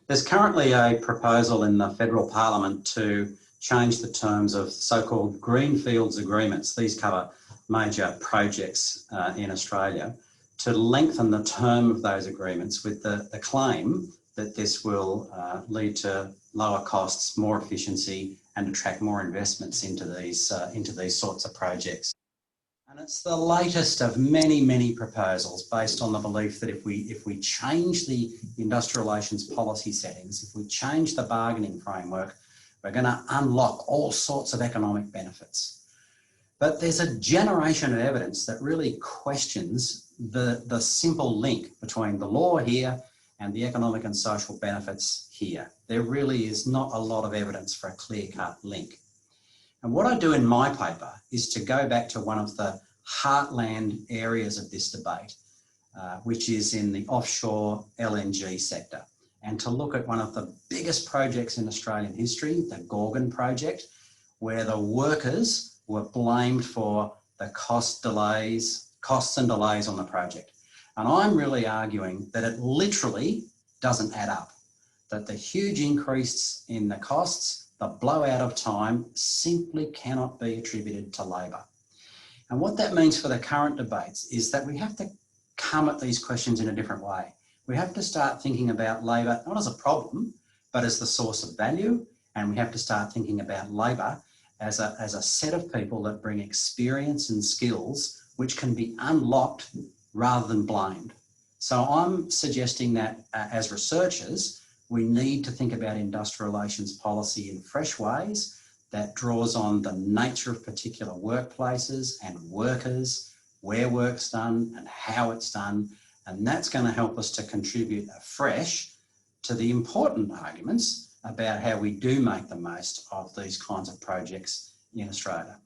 There's currently a proposal in the federal parliament to change the terms of so-called greenfields agreements. These cover major projects in Australia, to lengthen the term of those agreements with the claim that this will lead to lower costs, more efficiency, and attract more investments into these sorts of projects. And it's the latest of many, many proposals based on the belief that if we change the industrial relations policy settings, if we change the bargaining framework, we're going to unlock all sorts of economic benefits. But there's a generation of evidence that really questions the simple link between the law here and the economic and social benefits here. There really is not a lot of evidence for a clear-cut link. And what I do in my paper is to go back to one of the heartland areas of this debate, which is in the offshore LNG sector, and to look at one of the biggest projects in Australian history, the Gorgon project, where the workers were blamed for the costs and delays on the project. And I'm really arguing that it literally doesn't add up, that the huge increase in the costs, the blowout of time, simply cannot be attributed to labour. And what that means for the current debates is that we have to come at these questions in a different way. We have to start thinking about labour not as a problem, but as the source of value. And we have to start thinking about labour as a set of people that bring experience and skills which can be unlocked rather than blamed. So I'm suggesting that as researchers, we need to think about industrial relations policy in fresh ways that draws on the nature of particular workplaces and workers, where work's done and how it's done. And that's going to help us to contribute afresh to the important arguments about how we do make the most of these kinds of projects in Australia.